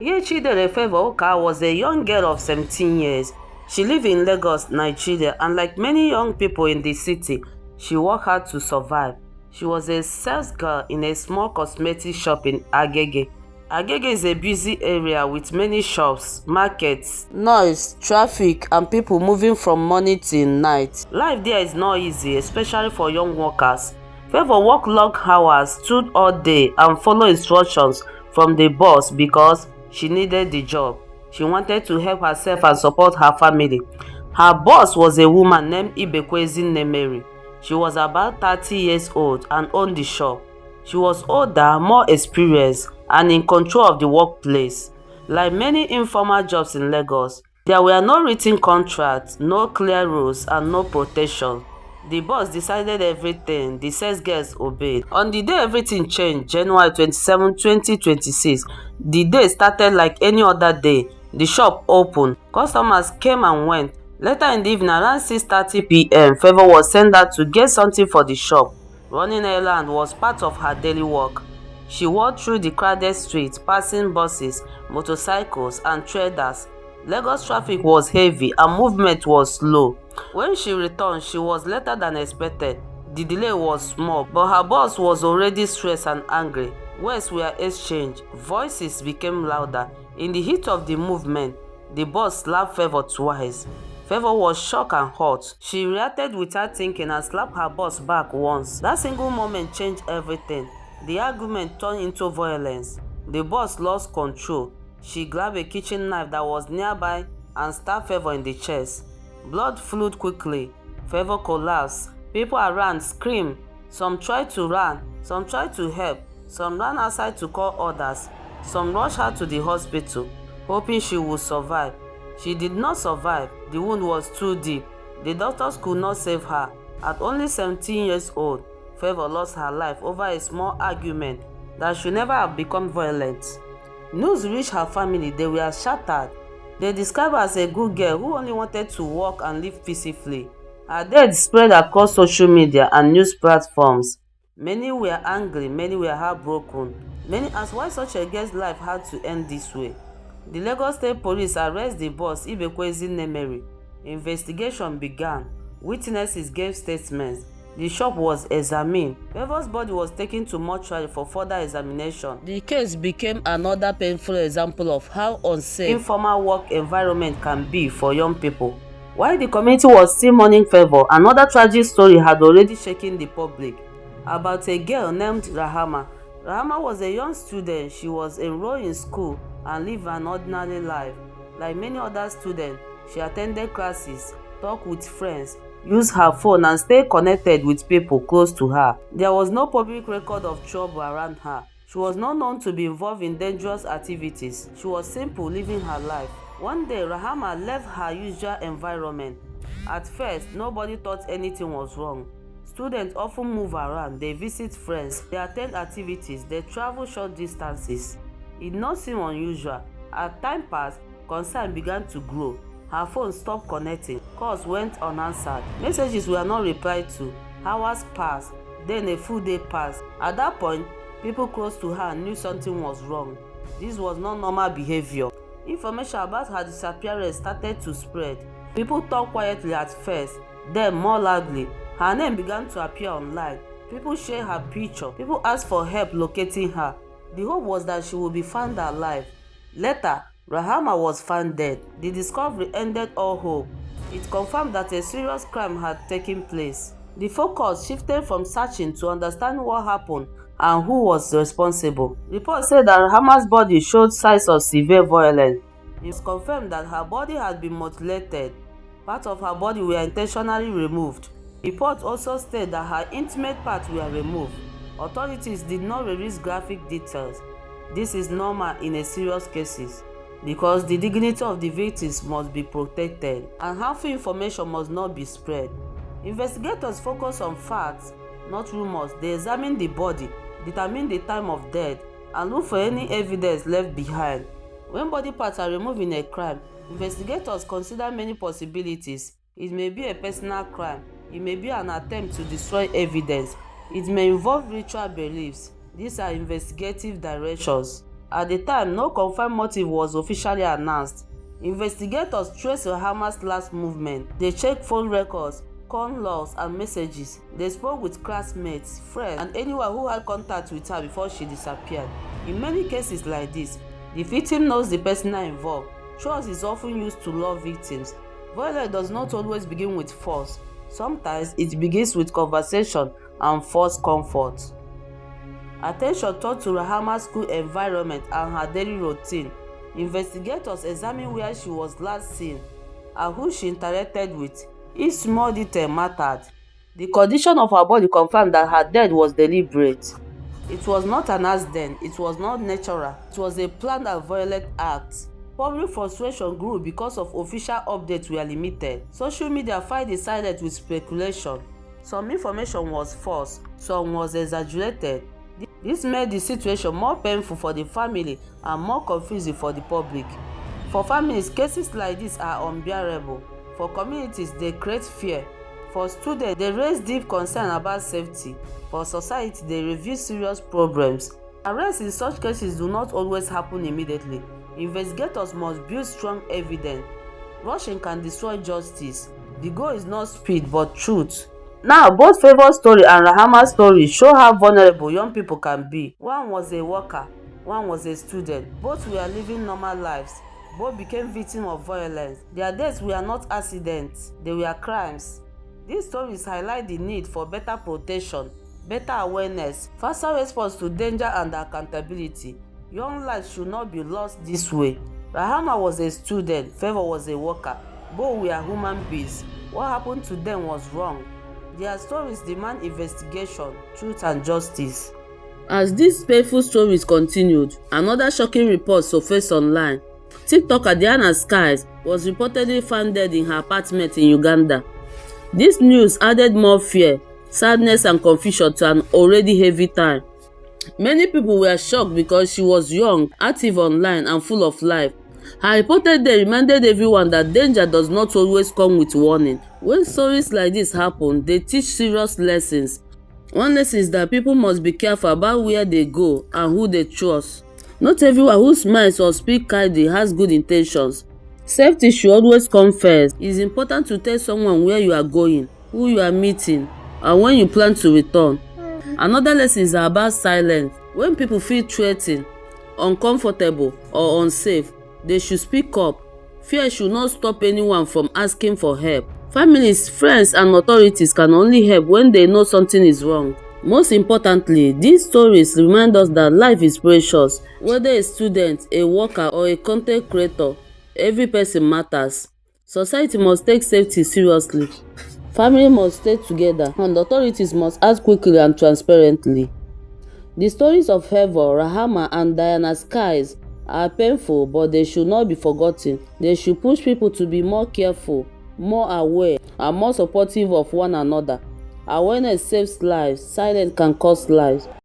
Chidere Favour was a young girl of 17 years. She lived in Lagos, Nigeria, and like many young people in the city, she worked hard to survive. She was a sales girl in a small cosmetic shop in Agege. Agege is a busy area with many shops, markets, noise, traffic, and people moving from morning till night. Life there is not easy, especially for young workers. Favour worked long hours, stood all day, and followed instructions from the boss because she needed the job. She wanted to help herself and support her family. Her boss was a woman named Ibekwezi Nemeri. She was about 30 years old and owned the shop. She was older, more experienced, and in control of the workplace. Like many informal jobs in Lagos, there were no written contracts, no clear rules, and no protection. The boss decided everything, the sales girls obeyed. On the day everything changed, January 27, 2026, the day started like any other day. The shop opened. Customers came and went. Later in the evening, around 6:30 p.m., Favour was sent out to get something for the shop. Running errands was part of her daily work. She walked through the crowded streets, passing buses, motorcycles, and traders. Lagos traffic was heavy and movement was slow. When she returned, she was later than expected. The delay was small, but her boss was already stressed and angry. Words were exchanged. Voices became louder. In the heat of the movement, the boss slapped Favour twice. Favour was shocked and hurt. She reacted without thinking and slapped her boss back once. That single moment changed everything. The argument turned into violence. The boss lost control. She grabbed a kitchen knife that was nearby and stabbed Favour in the chest. Blood flowed quickly. Favour collapsed. People around screamed. Some tried to run, some tried to help, some ran outside to call others. Some rushed her to the hospital, hoping she would survive. She did not survive. The wound was too deep. The doctors could not save her. At only 17 years old, Favour lost her life over a small argument that should never have become violent. News reached her family. They were shattered. They described her as a good girl who only wanted to work and live peacefully. Her death spread across social media and news platforms. Many were angry, many were heartbroken. Many asked why such a girl's life had to end this way. The Lagos State Police arrested the boss, Ibekwezi Nemeri. Investigation began. Witnesses gave statements. The shop was examined. Favour's body was taken to mortuary for further examination. The case became another painful example of how unsafe informal work environment can be for young people. While the community was still mourning Favour, another tragic story had already shaken the public. About a girl named Rahama. Rahama was a young student. She was enrolled in school and lived an ordinary life. Like many other students, she attended classes, talked with friends, used her phone and stayed connected with people close to her. There was no public record of trouble around her. She was not known to be involved in dangerous activities. She was simple, living her life. One day, Rahama left her usual environment. At first, nobody thought anything was wrong. Students often move around, they visit friends, they attend activities, they travel short distances. It did not seem unusual. As time passed, concern began to grow. Her phone stopped connecting. Calls went unanswered. Messages were not replied to. Hours passed. Then a full day passed. At that point, people close to her knew something was wrong. This was not normal behavior. Information about her disappearance started to spread. People talked quietly at first, then more loudly. Her name began to appear online. People shared her picture. People asked for help locating her. The hope was that she would be found alive. Later, Rahama was found dead. The discovery ended all hope. It confirmed that a serious crime had taken place. The focus shifted from searching to understand what happened and who was responsible. Reports said that Rahama's body showed signs of severe violence. It was confirmed that her body had been mutilated. Parts of her body were intentionally removed. Reports also stated that her intimate parts were removed. Authorities did not release graphic details. This is normal in a serious cases because the dignity of the victims must be protected and harmful information must not be spread. Investigators focus on facts, not rumors. They examine the body, determine the time of death, and look for any evidence left behind. When body parts are removed in a crime, investigators consider many possibilities. It may be a personal crime. It may be an attempt to destroy evidence. It may involve ritual beliefs. These are investigative directions. At the time, no confirmed motive was officially announced. Investigators traced Rahama's last movement. They checked phone records, con logs, and messages. They spoke with classmates, friends, and anyone who had contact with her before she disappeared. In many cases like this, the victim knows the person involved. Trust is often used to lure victims. Violence does not always begin with force. Sometimes it begins with conversation and false comfort. Attention turned to Rahama's school environment and her daily routine. Investigators examined where she was last seen and who she interacted with. Each small detail mattered. The condition of her body confirmed that her death was deliberate. It was not an accident, it was not natural, it was a planned and violent act. Public frustration grew because of official updates were limited. Social media filled the silence with speculation. Some information was false, some was exaggerated. This made the situation more painful for the family and more confusing for the public. For families, cases like this are unbearable. For communities, they create fear. For students, they raise deep concern about safety. For society, they reveal serious problems. Arrests in such cases do not always happen immediately. Investigators must build strong evidence. Rushing can destroy justice. The goal is not speed but truth. Now, both Favor's story and Rahama's story show how vulnerable young people can be. One was a worker, one was a student. Both were living normal lives. Both became victims of violence. Their deaths were not accidents, they were crimes. These stories highlight the need for better protection, better awareness, faster response to danger, and accountability. Young lives should not be lost this way. Rahama was a student, Favor was a worker. Both were human beings. What happened to them was wrong. Their stories demand investigation, truth, and justice. As these painful stories continued, another shocking report surfaced online. TikToker Diana Skies was reportedly found dead in her apartment in Uganda. This news added more fear, sadness, and confusion to an already heavy time. Many people were shocked because she was young, active online, and full of life. Her reported death reminded everyone that danger does not always come with warning. When stories like this happen, they teach serious lessons. One lesson is that people must be careful about where they go and who they trust. Not everyone who smiles or speaks kindly has good intentions. Safety should always come first. It is important to tell someone where you are going, who you are meeting, and when you plan to return. Another lesson is about silence. When people feel threatened, uncomfortable, or unsafe, they should speak up. Fear should not stop anyone from asking for help. Families, friends, and authorities can only help when they know something is wrong. Most importantly, these stories remind us that life is precious. Whether a student, a worker, or a content creator, every person matters. Society must take safety seriously. Family must stay together, and authorities must act quickly and transparently. The stories of Favor, Rahama, and Diana Skies are painful, but they should not be forgotten. They should push people to be more careful, more aware, and more supportive of one another. Awareness saves lives. Silence can cost lives.